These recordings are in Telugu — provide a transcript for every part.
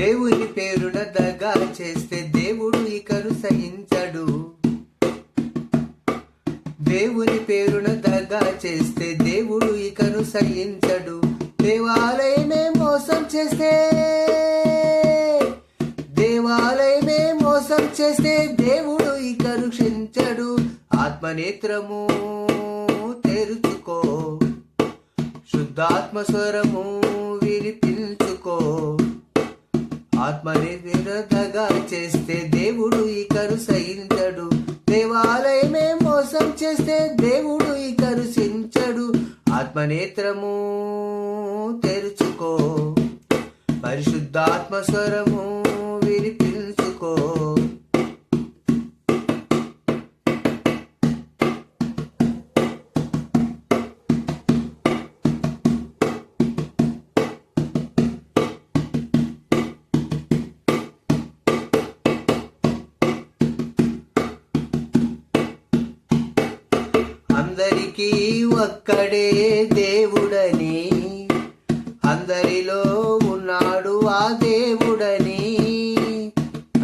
దేవుని పేరున దగా చేస్తే దేవుడు ఇకను సహించడు. దేవుని పేరున దగా చేస్తే దేవుడు ఇకను సహించడు. దేవాలయమే మోసం చేస్తే దేవుడు ఇకను క్షమించడు. ఆత్మనేత్రము తెరుచుకో, శుద్ధాత్మ స్వరము వినిపించుకో. ఆత్మనిర్దగా చేస్తే దేవుడు ఇకను సహించడు. దేవాలయమే మోసం చేస్తే దేవుడు ఇకను సించడు. ఆత్మనేత్రము తెరుచుకో, పరిశుద్ధాత్మ స్వరము వినిపించుకో. అందరికీ ఒక్కడే దేవుడని, అందరిలో ఉన్నాడు ఆ దేవుడని.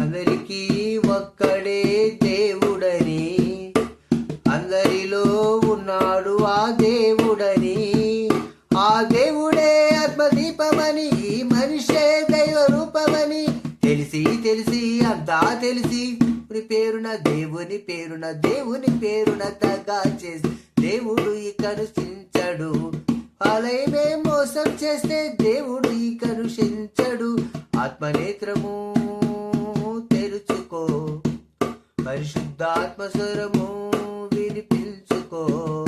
అందరికీ ఒక్కడే దేవుడని, అందరిలో ఉన్నాడు ఆ దేవుడని. ఆ దేవుడే ఆత్మదీపమని, ఈ మనిషే దైవ రూపమని తెలిసి అంతా తెలిసి దేవుని పేరున దగా చేసి దేవుడు ఇకను సించడు. ఆలయమే మోసం చేస్తే దేవుడు ఇకను క్షమించడు. ఆత్మనేత్రము తెరుచుకో, పరిశుద్ధాత్మ స్వరము వినిపించుకో.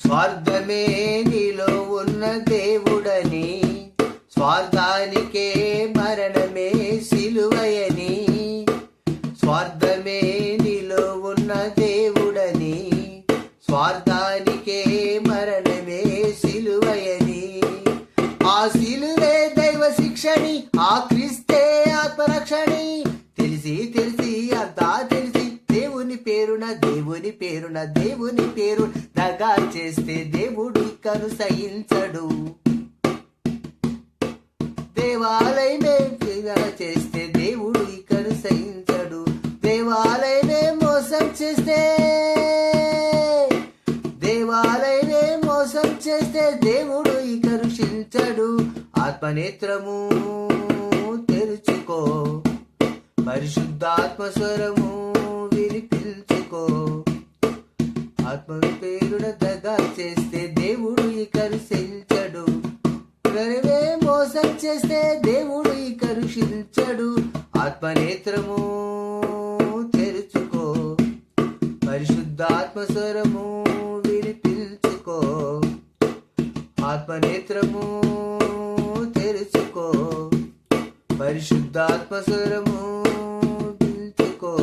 స్వార్థమే నీలో ఉన్న దేవుడని, స్వార్థానికే మరణమే సిలువయని. స్వార్థమే నీలో ఉన్న దేవుడని, స్వార్థానికే మరణమే సిలువయని. ఆ సిలువే దైవ శిక్షని, ఆ క్రీస్తే ఆత్మరక్షణి తెలిసి అంతా తెలిసి దేవుని పేరు దగా చేస్తే దేవుడు ఇకను సహించడు. దేవాలయమే చేస్తే దేవుడు ఇకను సహించడు. దేవాలయమే మోసం చేస్తే దేవుడు ఇకను క్షమించడు. ఆత్మనేత్రము తెరుచుకో, పరిశుద్ధాత్మ స్వరము వినిపించుకో. ఆత్మ పేరున దగా చేస్తే దేవుడు ఇకను క్షమించడు. గర్వే మోసం చేస్తే దేవుడు ఇకను క్షమించడు. ఆత్మనేత్రము తెరుచుకో, పరిశుద్ధాత్మ స్వరము వినిపించుకో. ఆత్మనేత్రము తెరుచుకో, పరిశుద్ధాత్మ స్వరము వినిపించుకో.